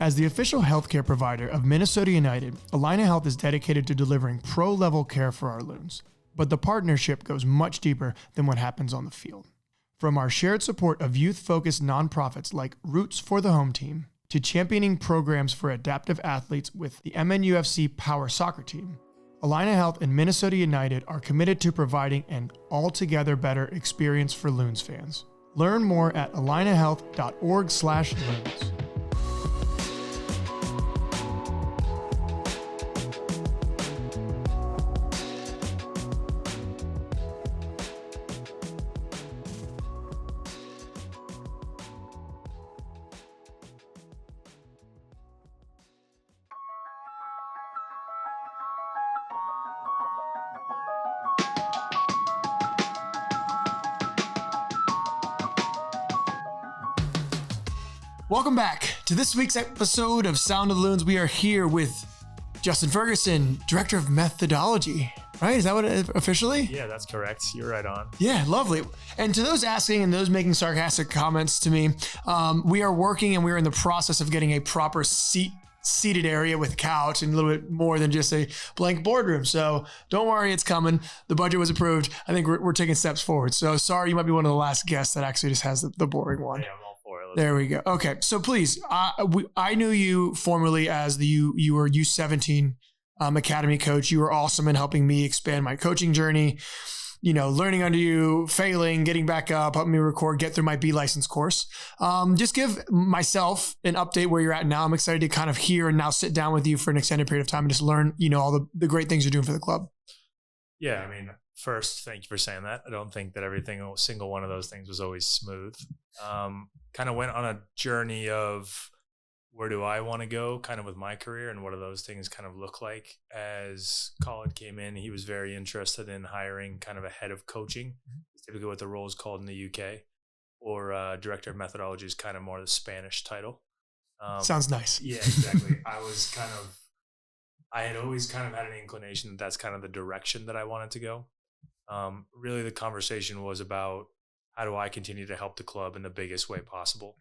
As the official healthcare provider of Minnesota United, Allina Health is dedicated to delivering pro-level care for our loons. But the partnership goes much deeper than what happens on the field. From our shared support of youth-focused nonprofits like Roots for the Home Team, to championing programs for adaptive athletes with the MNUFC Power Soccer Team, Allina Health and Minnesota United are committed to providing an altogether better experience for Loons fans. Learn more at allinahealth.org/loons. Welcome back to this week's episode of Sound of the Loons. We are here with Justin Ferguson, Director of Methodology, right? Is that what it officially? Yeah, that's correct. You're right on. Yeah, lovely. And to those asking and those making sarcastic comments to me, we are working and we're in the process of getting a proper seated area with couch and a little bit more than just a blank boardroom. So don't worry, it's coming. The budget was approved. I think we're taking steps forward. So sorry, you might be one of the last guests that actually just has the boring one. Yeah, I'm all for it. There we go. Okay, so please, I knew you formerly as you were U17 academy coach. You were awesome in helping me expand my coaching journey. You know, learning under you, failing, getting back up, helping me get through my B license course. Just give myself an update where you're at now. I'm excited to kind of hear and now sit down with you for an extended period of time and just learn, all the great things you're doing for the club. Yeah, I mean, first, thank you for saying that. I don't think that single one of those things was always smooth. Kind of went on a journey of where do I want to go kind of with my career and what do those things kind of look like. As Khalid came in, he was very interested in hiring kind of a head of coaching, typically what the role is called in the UK, or director of methodology is kind of more the Spanish title. Sounds nice. Yeah, exactly. I had always kind of had an inclination that that's kind of the direction that I wanted to go. Really the conversation was about how do I continue to help the club in the biggest way possible.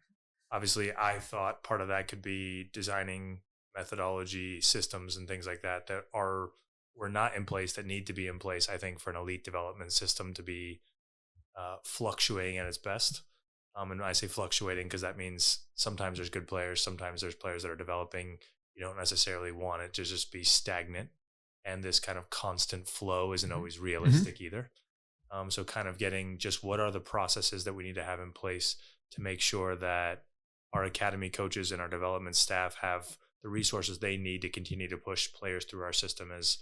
Obviously, I thought part of that could be designing methodology systems and things like that were not in place, that need to be in place, I think, for an elite development system to be fluctuating at its best. And I say fluctuating because that means sometimes there's good players, sometimes there's players that are developing. You don't necessarily want it to just be stagnant. And this kind of constant flow isn't always realistic either. So kind of getting just what are the processes that we need to have in place to make sure that our academy coaches and our development staff have the resources they need to continue to push players through our system as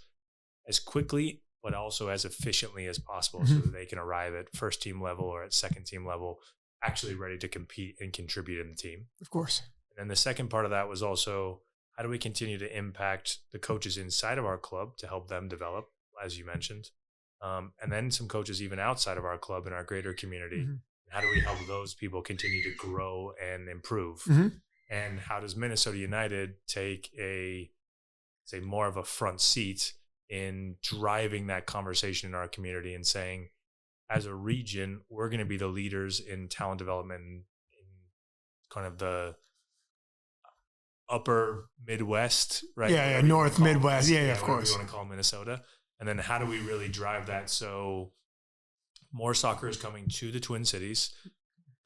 quickly, but also as efficiently as possible so that they can arrive at first team level or at second team level, actually ready to compete and contribute in the team. Of course. And then the second part of that was also, how do we continue to impact the coaches inside of our club to help them develop, as you mentioned? And then some coaches even outside of our club in our greater community. How do we help those people continue to grow and improve? And how does Minnesota United take more of a front seat in driving that conversation in our community and saying, as a region, we're going to be the leaders in talent development in kind of the upper Midwest, right? Yeah, North Midwest. Yeah, of course. We want to call Minnesota. And then how do we really drive that so more soccer is coming to the Twin Cities,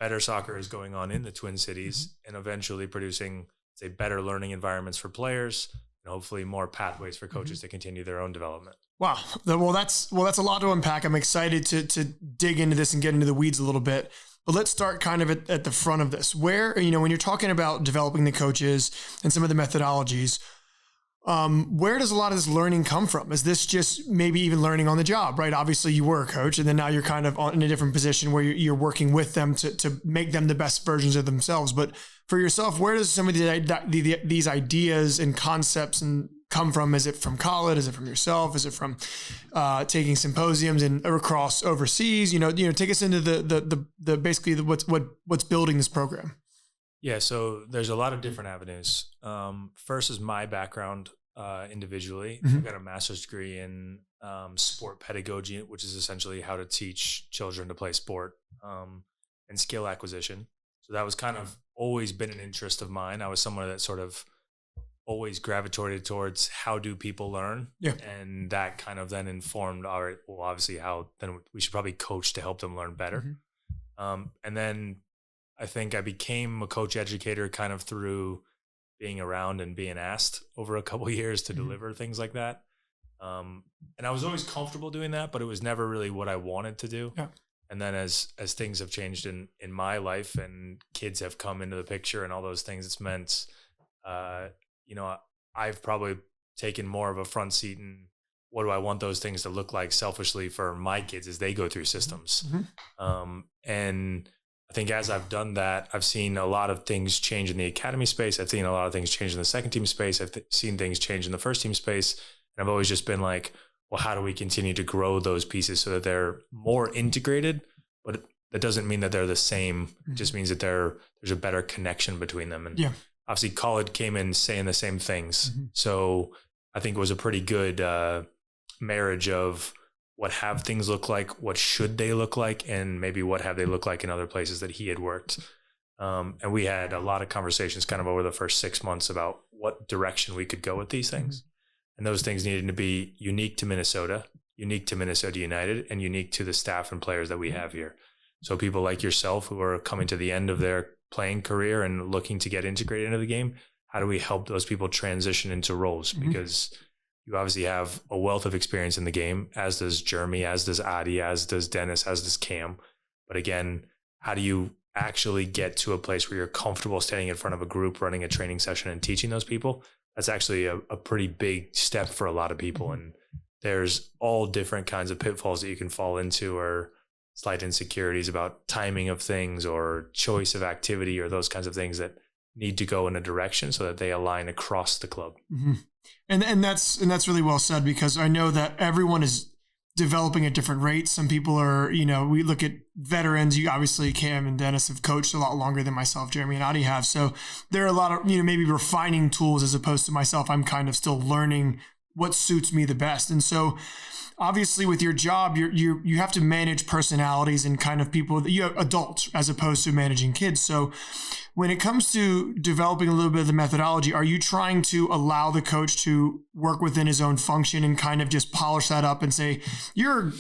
better soccer is going on in the Twin Cities, and eventually producing, say, better learning environments for players and hopefully more pathways for coaches to continue their own development. Wow. Well, that's a lot to unpack. I'm excited to dig into this and get into the weeds a little bit. But let's start kind of at the front of this. Where, when you're talking about developing the coaches and some of the methodologies, where does a lot of this learning come from? Is this just maybe even learning on the job, right? Obviously you were a coach and then now you're kind of in a different position where you're working with them to make them the best versions of themselves. But for yourself, where does some of these ideas and concepts come from? Is it from Khalid? Is it from yourself? Is it from taking symposiums and across overseas? Take us into the basically what's building this program. Yeah, so there's a lot of different avenues. First is my background. individually. Mm-hmm. I got a master's degree in sport pedagogy, which is essentially how to teach children to play sport, and skill acquisition. So that was kind of always been an interest of mine. I was someone that sort of always gravitated towards how do people learn. Yeah. And that kind of then informed, all right, well, obviously how then we should probably coach to help them learn better. Mm-hmm. And then I think I became a coach educator kind of through being around and being asked over a couple of years to deliver things like that. And I was always comfortable doing that, but it was never really what I wanted to do. Yeah. And then as things have changed in my life and kids have come into the picture and all those things, it's meant, I've probably taken more of a front seat in what do I want those things to look like selfishly for my kids as they go through systems. Mm-hmm. And I think as I've done that, I've seen a lot of things change in the academy space. I've seen a lot of things change in the second team space. I've seen things change in the first team space. And I've always just been like, well, how do we continue to grow those pieces so that they're more integrated? But that doesn't mean that they're the same. Mm-hmm. It just means that there's a better connection between them. And obviously college came in saying the same things. Mm-hmm. So I think it was a pretty good marriage of what have things look like, what should they look like, and maybe what have they look like in other places that he had worked. And we had a lot of conversations kind of over the first 6 months about what direction we could go with these things. Mm-hmm. And those things needed to be unique to Minnesota United, and unique to the staff and players that we have here. So people like yourself who are coming to the end of their playing career and looking to get integrated into the game, how do we help those people transition into roles? Mm-hmm. Because you obviously have a wealth of experience in the game, as does Jeremy, as does Adi, as does Dennis, as does Cam. But again, how do you actually get to a place where you're comfortable standing in front of a group, running a training session and teaching those people? That's actually a pretty big step for a lot of people. Mm-hmm. And there's all different kinds of pitfalls that you can fall into, or slight insecurities about timing of things or choice of activity or those kinds of things that need to go in a direction so that they align across the club. Mm-hmm. And that's really well said, because I know that everyone is developing at different rates. Some people are, we look at veterans. You obviously, Cam and Dennis have coached a lot longer than myself, Jeremy and Adi have. So there are a lot of, maybe refining tools, as opposed to myself. I'm kind of still learning what suits me the best. And so obviously with your job, you have to manage personalities and kind of people that you have, adults, as opposed to managing kids. So when it comes to developing a little bit of the methodology, are you trying to allow the coach to work within his own function and kind of just polish that up and say, you're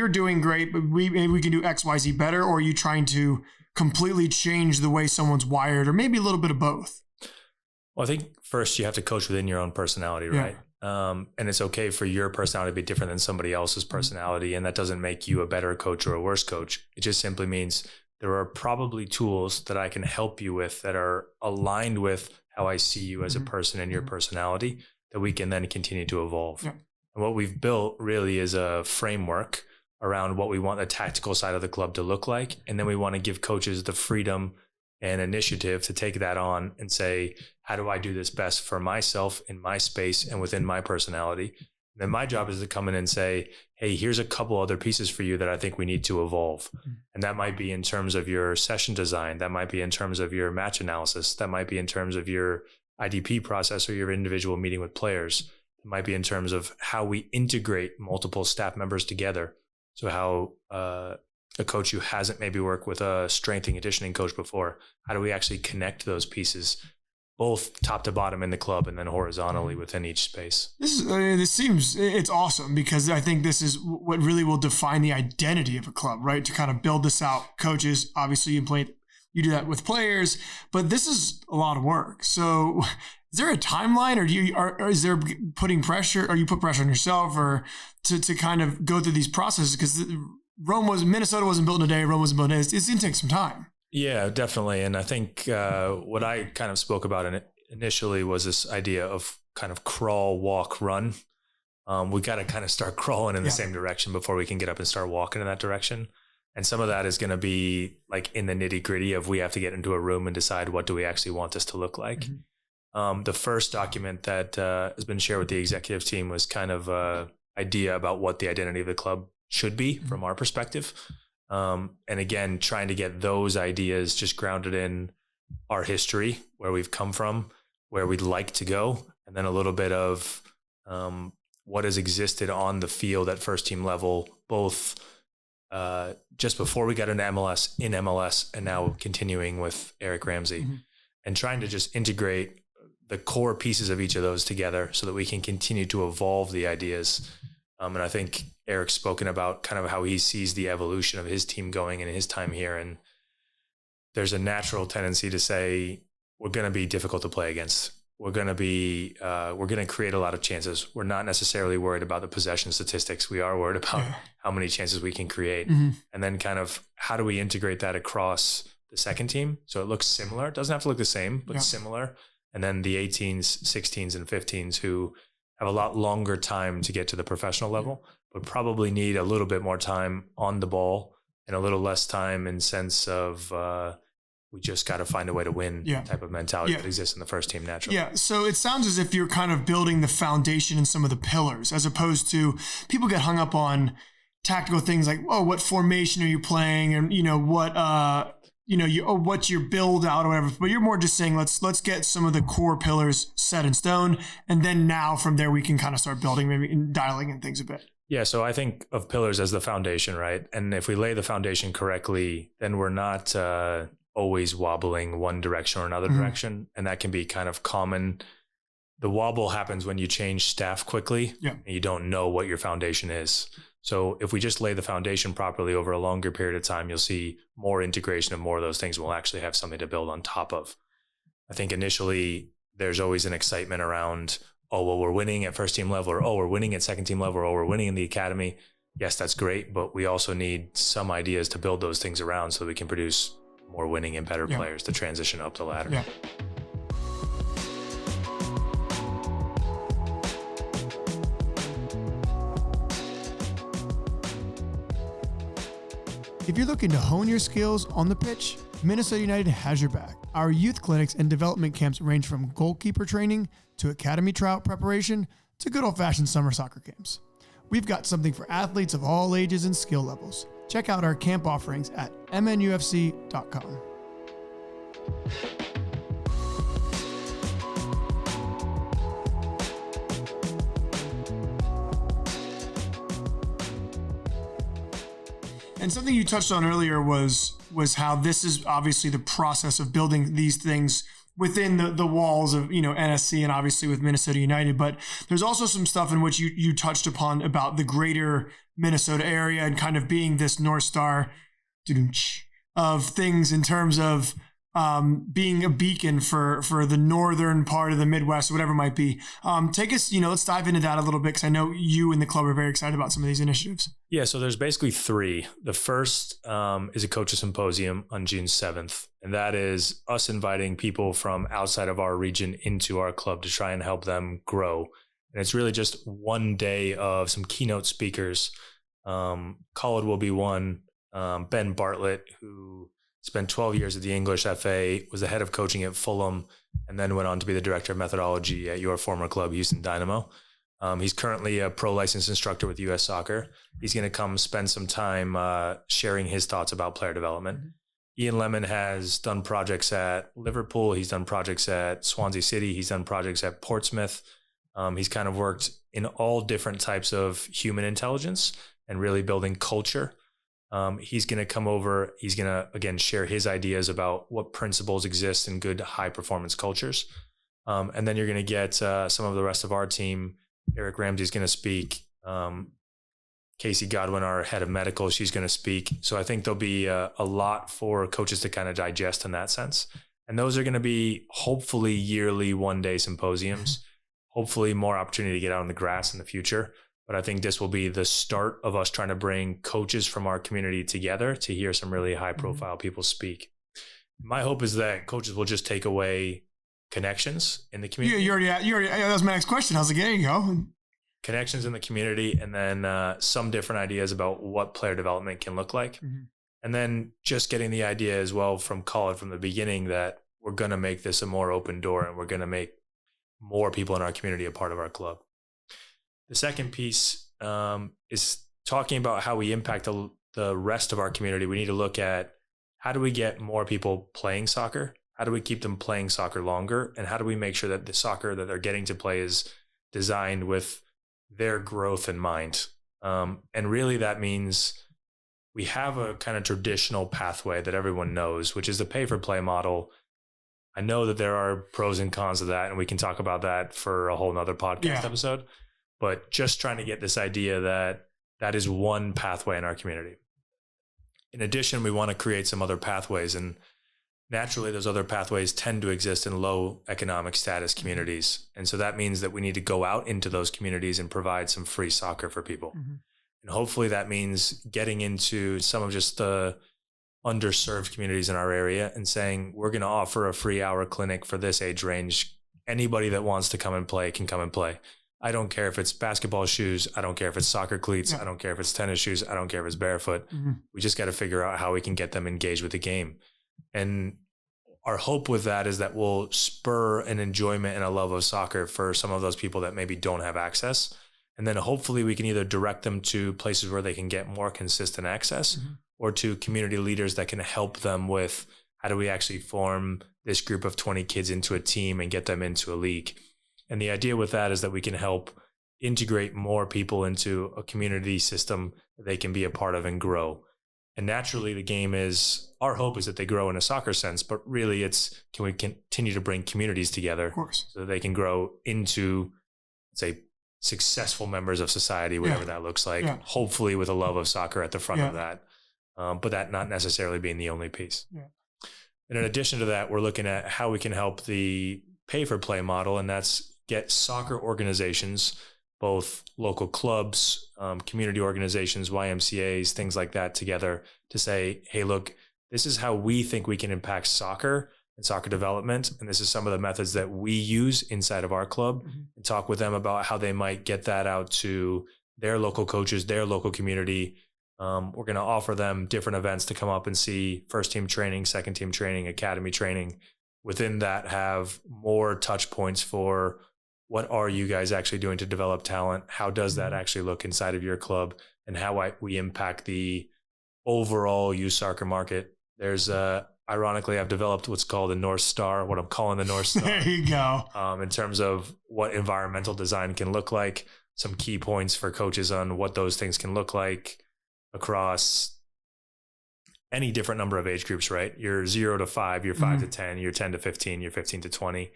doing great, but maybe we can do X, Y, Z better? Or are you trying to completely change the way someone's wired, or maybe a little bit of both? Well, I think first you have to coach within your own personality, right? And it's okay for your personality to be different than somebody else's personality. And that doesn't make you a better coach or a worse coach. It just simply means there are probably tools that I can help you with that are aligned with how I see you as a person and your personality, that we can then continue to evolve. Yeah. And what we've built really is a framework around what we want the tactical side of the club to look like. And then we want to give coaches the freedom and initiative to take that on and say, how do I do this best for myself in my space and within my personality? And then my job is to come in and say, hey, here's a couple other pieces for you that I think we need to evolve. And that might be in terms of your session design. That might be in terms of your match analysis. That might be in terms of your IDP process or your individual meeting with players. It might be in terms of how we integrate multiple staff members together. So how a coach who hasn't maybe worked with a strength and conditioning coach before, how do we actually connect those pieces, both top to bottom in the club and then horizontally within each space? It's awesome, because I think this is what really will define the identity of a club, right? To kind of build this out. Coaches, obviously you do that with players, but this is a lot of work. So is there a timeline, or is there putting pressure, or you put pressure on yourself, or to kind of go through these processes? Because Minnesota wasn't built in a day. Rome wasn't built in a day. It's going to take some time. Yeah, definitely. And I think what I kind of spoke about initially was this idea of kind of crawl, walk, run. We got to kind of start crawling in the same direction before we can get up and start walking in that direction. And some of that is going to be like in the nitty gritty of we have to get into a room and decide what do we actually want this to look like. Mm-hmm. The first document that has been shared with the executive team was kind of an idea about what the identity of the club should be from our perspective. And again, trying to get those ideas just grounded in our history, where we've come from, where we'd like to go, and then a little bit of what has existed on the field at first team level, both just before we got into MLS, in MLS, and now continuing with Eric Ramsey, and trying to just integrate the core pieces of each of those together so that we can continue to evolve the ideas. And I think Eric's spoken about kind of how he sees the evolution of his team going in his time here. And there's a natural tendency to say, we're going to be difficult to play against. We're going to create a lot of chances. We're not necessarily worried about the possession statistics. We are worried about how many chances we can create. And then kind of how do we integrate that across the second team so it looks similar. It doesn't have to look the same, but similar. And then the 18s, 16s, and 15s who have a lot longer time to get to the professional level, but probably need a little bit more time on the ball and a little less time in sense of we just got to find a way to win type of mentality that exists in the first team naturally. Yeah. So it sounds as if you're kind of building the foundation and some of the pillars, as opposed to people get hung up on tactical things like, oh, what formation are you playing? And, what's your build out or whatever. But you're more just saying, let's get some of the core pillars set in stone. And then now from there, we can kind of start building, maybe dialing in things a bit. Yeah. So I think of pillars as the foundation, right? And if we lay the foundation correctly, then we're not, always wobbling one direction or another direction. And that can be kind of common. The wobble happens when you change staff quickly and you don't know what your foundation is. So if we just lay the foundation properly over a longer period of time, you'll see more integration of more of those things. And we'll actually have something to build on top of. I think initially there's always an excitement around, oh, well, we're winning at first team level, or, oh, we're winning at second team level, or we're winning in the academy. Yes, that's great. But we also need some ideas to build those things around so that we can produce more winning and better players to transition up the ladder. Yeah. If you're looking to hone your skills on the pitch, Minnesota United has your back. Our youth clinics and development camps range from goalkeeper training to academy tryout preparation to good old-fashioned summer soccer camps. We've got something for athletes of all ages and skill levels. Check out our camp offerings at MNUFC.com. And something you touched on earlier was how this is obviously the process of building these things within the walls of, NSC and obviously with Minnesota United. But there's also some stuff in which you touched upon about the greater Minnesota area and kind of being this North Star of things in terms of being a beacon for the northern part of the Midwest, whatever it might be. Take us, let's dive into that a little bit, because I know you and the club are very excited about some of these initiatives. Yeah, so there's basically three. The first is a coaches symposium on June 7th, and that is us inviting people from outside of our region into our club to try and help them grow. And it's really just one day of some keynote speakers. Khalid will be one. Ben Bartlett, who spent 12 years at the English FA, was the head of coaching at Fulham, and then went on to be the director of methodology at your former club, Houston Dynamo. He's currently a pro licensed instructor with US Soccer. He's going to come spend some time sharing his thoughts about player development. Ian Lemon has done projects at Liverpool. He's done projects at Swansea City. He's done projects at Portsmouth. He's kind of worked in all different types of human intelligence and really building culture. He's going to come over. He's going to, again, share his ideas about what principles exist in good high performance cultures. And then you're going to get some of the rest of our team. Eric Ramsey is going to speak. Casey Godwin, our head of medical, she's going to speak. So I think there'll be a lot for coaches to kind of digest in that sense. And those are going to be hopefully yearly one-day symposiums, hopefully more opportunity to get out on the grass in the future. But I think this will be the start of us trying to bring coaches from our community together to hear some really high-profile people speak. My hope is that coaches will just take away connections in the community. Yeah, you already. That was my next question. I was like, there you go. Connections in the community, and then some different ideas about what player development can look like. And then just getting the idea as well from Khalid from the beginning that we're going to make this a more open door and we're going to make more people in our community a part of our club. The second piece is talking about how we impact the rest of our community. We need to look at how do we get more people playing soccer? how do we keep them playing soccer longer? And how do we make sure that the soccer that they're getting to play is designed with their growth in mind? And really that means we have a kind of traditional pathway that everyone knows, which is the pay for play model. I know that there are pros and cons of that, and we can talk about that for a whole nother podcast episode, but just trying to get this idea that that is one pathway in our community. In addition, we want to create some other pathways, and naturally those other pathways tend to exist in low economic status communities. And so that means that we need to go out into those communities and provide some free soccer for people. Mm-hmm. And hopefully that means getting into some of just the underserved communities in our area and saying, we're going to offer a free hour clinic for this age range. Anybody that wants to come and play can come and play. I don't care if it's basketball shoes. I don't care if it's soccer cleats. I don't care if it's tennis shoes. I don't care if it's barefoot. Mm-hmm. We just got to figure out how we can get them engaged with the game. And our hope with that is that we'll spur an enjoyment and a love of soccer for some of those people that maybe don't have access. And then hopefully we can either direct them to places where they can get more consistent access, mm-hmm. or to community leaders that can help them with how do we actually form this group of 20 kids into a team and get them into a league. And the idea with that is that we can help integrate more people into a community system that they can be a part of and grow. And naturally the game is, our hope is that they grow in a soccer sense, but really it's, can we continue to bring communities together, of course, so that they can grow into, say, successful members of society, whatever that looks like, hopefully with a love of soccer at the front of that. But that not necessarily being the only piece. Yeah. And in addition to that, we're looking at how we can help the pay for play model, and that's get soccer organizations, both local clubs, community organizations, YMCAs, things like that together to say, hey, look, this is how we think we can impact soccer and soccer development. And this is some of the methods that we use inside of our club, mm-hmm. and talk with them about how they might get that out to their local coaches, their local community. We're going to offer them different events to come up and see first team training, second team training, academy training. Within that, have more touch points for what are you guys actually doing to develop talent? How does that actually look inside of your club, and how we impact the overall youth soccer market? There's ironically, I've developed what's called a North Star, what I'm calling the North Star. There you go. In terms of what environmental design can look like, some key points for coaches on what those things can look like across any different number of age groups, right? You're 0 to 5, you're 5 to 10, you're 10 to 15, you're 15 to 20.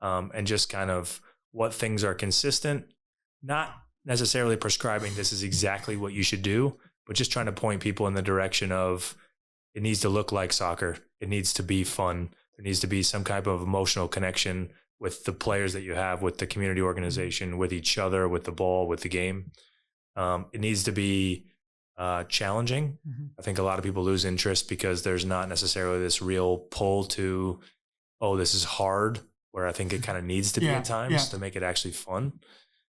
And just kind of what things are consistent, not necessarily prescribing this is exactly what you should do, but just trying to point people in the direction of it needs to look like soccer. It needs to be fun. There needs to be some type of emotional connection with the players that you have, with the community organization, with each other, with the ball, with the game. It needs to be challenging. Mm-hmm. I think a lot of people lose interest because there's not necessarily this real pull to, oh, this is hard, where I think it kind of needs to be at times to make it actually fun.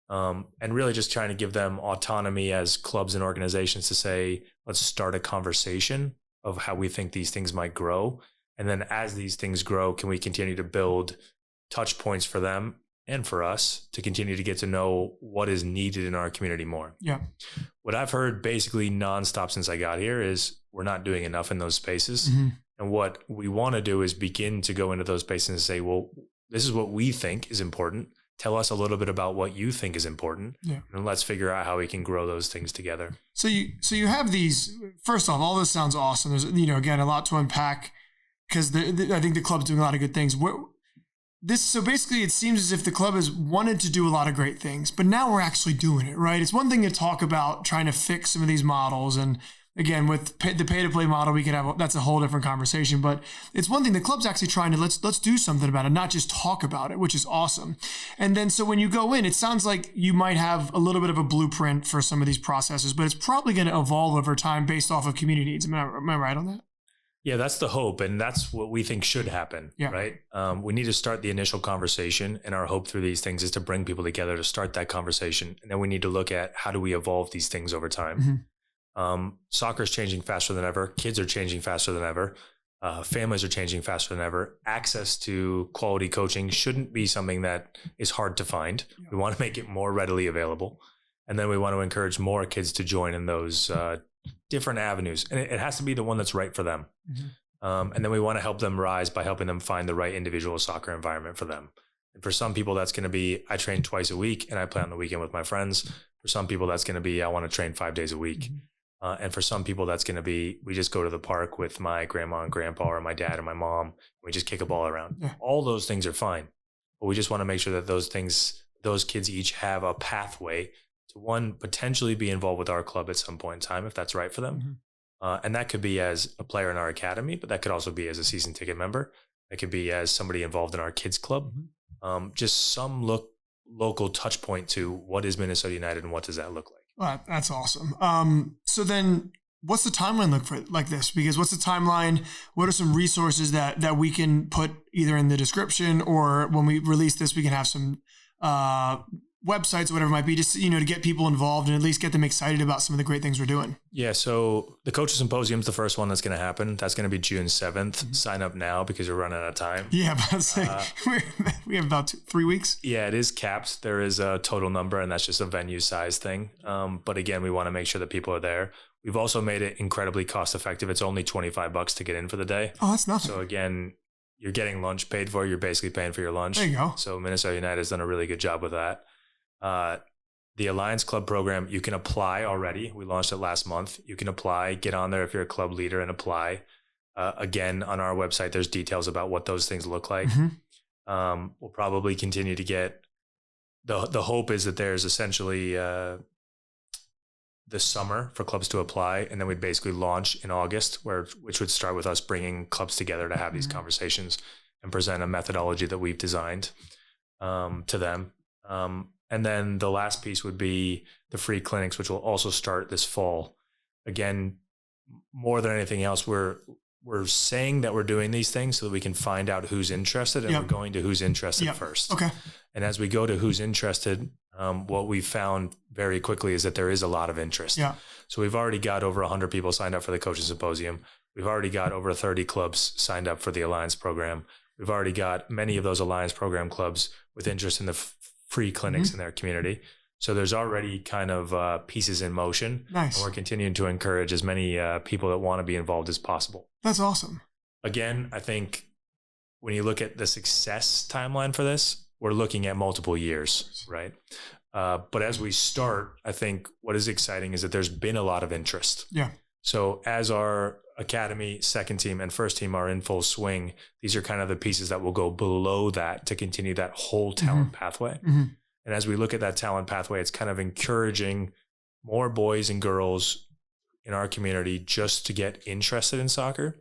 And really just trying to give them autonomy as clubs and organizations to say, let's start a conversation of how we think these things might grow. And then as these things grow, can we continue to build touch points for them and for us to continue to get to know what is needed in our community more. Yeah. What I've heard basically nonstop since I got here is we're not doing enough in those spaces. Mm-hmm. And what we want to do is begin to go into those spaces and say, well, this is what we think is important. Tell us a little bit about what you think is important. Yeah. And let's figure out how we can grow those things together. So you have these, first off, all this sounds awesome. There's, again, a lot to unpack because I think the club's doing a lot of good things. So basically it seems as if the club has wanted to do a lot of great things, but now we're actually doing it, right? It's one thing to talk about trying to fix some of these models. And again, with the pay-to-play model, we could have, that's a whole different conversation, but it's one thing the club's actually trying to, let's do something about it, not just talk about it, which is awesome. And then, so when you go in, it sounds like you might have a little bit of a blueprint for some of these processes, but it's probably going to evolve over time based off of community needs. Am I right on that? Yeah, that's the hope. And that's what we think should happen, right? We need to start the initial conversation, and our hope through these things is to bring people together to start that conversation. And then we need to look at how do we evolve these things over time. Mm-hmm. Soccer is changing faster than ever. Kids are changing faster than ever. Families are changing faster than ever. Access to quality coaching shouldn't be something that is hard to find. Yeah. We want to make it more readily available. And then we want to encourage more kids to join in those different avenues. And it has to be the one that's right for them. Mm-hmm. And then we want to help them rise by helping them find the right individual soccer environment for them. And for some people, that's going to be, I train twice a week and I play on the weekend with my friends. For some people, that's going to be, I want to train 5 days a week. And for some people, that's going to be, we just go to the park with my grandma and grandpa or my dad and my mom. And we just kick a ball around. Yeah. All those things are fine. But we just want to make sure that those kids each have a pathway to, one, potentially be involved with our club at some point in time, if that's right for them. And that could be as a player in our academy, but that could also be as a season ticket member. That could be as somebody involved in our kids club. Just some local touch point to what is Minnesota United and what does that look like. Well, that's awesome. So then what's the timeline look for like this? Because what's the timeline? What are some resources that we can put either in the description, or when we release this, we can have some websites or whatever it might be, just, to get people involved and at least get them excited about some of the great things we're doing. Yeah. So the Coaches Symposium is the first one that's going to happen. That's going to be June 7th. Sign up now because we're running out of time. Yeah. But we have about 3 weeks. Yeah, it is capped. There is a total number and that's just a venue size thing. But again, we want to make sure that people are there. We've also made it incredibly cost effective. It's only $25 to get in for the day. Oh, that's nothing. So again, you're getting lunch paid for. You're basically paying for your lunch. There you go. So Minnesota United has done a really good job with that. The Alliance Club program, you can apply already. We launched it last month. You can apply, get on there if you're a club leader and apply. Again, on our website, there's details about what those things look like. We'll probably continue to get, the hope is that there's essentially this summer for clubs to apply. And then we'd basically launch in August, which would start with us bringing clubs together to have these conversations and present a methodology that we've designed to them. And then the last piece would be the free clinics, which will also start this fall. Again, more than anything else, we're saying that we're doing these things so that we can find out who's interested, and we're going to who's interested first. Okay. And as we go to who's interested, what we found very quickly is that there is a lot of interest. Yeah. So we've already got over 100 people signed up for the Coaches Symposium. We've already got over 30 clubs signed up for the Alliance program. We've already got many of those Alliance program clubs with interest in the free clinics in their community. So there's already kind of pieces in motion. Nice. And we're continuing to encourage as many people that want to be involved as possible. That's awesome. Again, I think when you look at the success timeline for this, we're looking at multiple years, right? But as we start, I think what is exciting is that there's been a lot of interest. Yeah. So as our academy, second team, and first team are in full swing, these are kind of the pieces that will go below that to continue that whole talent pathway. And as we look at that talent pathway, it's kind of encouraging more boys and girls in our community just to get interested in soccer.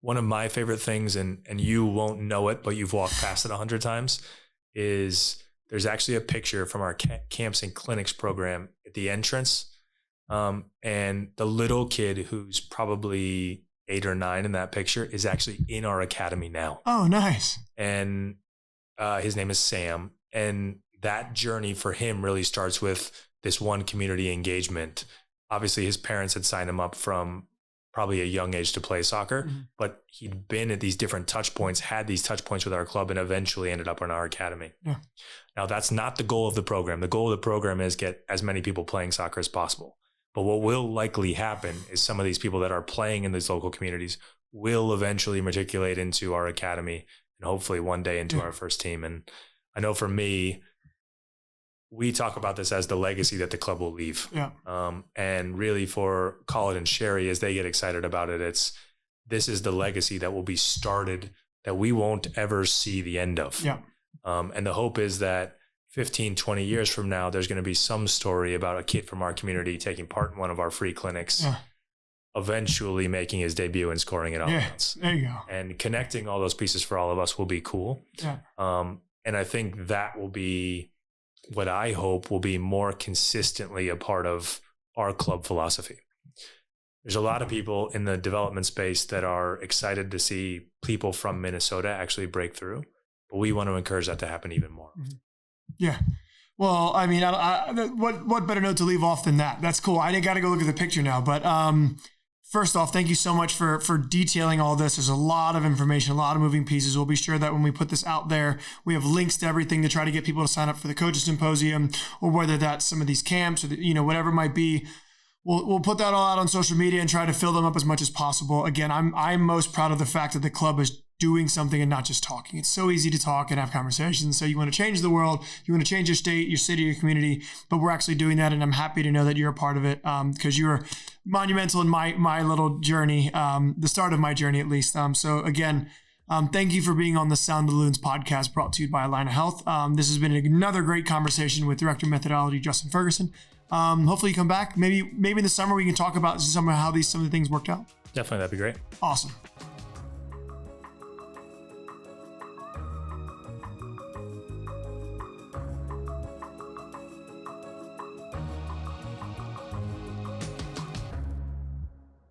One of my favorite things, and you won't know it, but you've walked past it 100 times, is there's actually a picture from our camps and clinics program at the entrance. And the little kid who's probably 8 or 9 in that picture is actually in our academy now. Oh, nice. And his name is Sam. And that journey for him really starts with this one community engagement. Obviously, his parents had signed him up from probably a young age to play soccer, but he'd been at these different touch points, had these touch points with our club, and eventually ended up in our academy. Yeah. Now, that's not the goal of the program. The goal of the program is get as many people playing soccer as possible. But what will likely happen is some of these people that are playing in these local communities will eventually matriculate into our academy and hopefully one day into our first team. And I know for me, we talk about this as the legacy that the club will leave. Yeah. And really for Colin and Sherry, as they get excited about it, this is the legacy that will be started that we won't ever see the end of. Yeah. And the hope is that 15, 20 years from now, there's going to be some story about a kid from our community taking part in one of our free clinics, eventually making his debut and scoring it on us. There you go. And connecting all those pieces for all of us will be cool. Yeah. And I think that will be what I hope will be more consistently a part of our club philosophy. There's a lot of people in the development space that are excited to see people from Minnesota actually break through, but we want to encourage that to happen even more. Yeah. Well, I mean, what better note to leave off than that? That's cool. I got to go look at the picture now. But first off, thank you so much for detailing all this. There's a lot of information, a lot of moving pieces. We'll be sure that when we put this out there, we have links to everything to try to get people to sign up for the Coaches Symposium, or whether that's some of these camps or whatever it might be. we'll put that all out on social media and try to fill them up as much as possible. Again, I'm most proud of the fact that the club is doing something and not just talking. It's so easy to talk and have conversations. So you want to change the world, you want to change your state, your city, your community, but we're actually doing that. And I'm happy to know that you're a part of it because you're monumental in my little journey, the start of my journey at least. So again, thank you for being on the Sound of the Loons podcast brought to you by Aligna Health. This has been another great conversation with Director of Methodology, Justin Ferguson. Hopefully you come back. Maybe in the summer we can talk about some of the things worked out. Definitely, that'd be great. Awesome.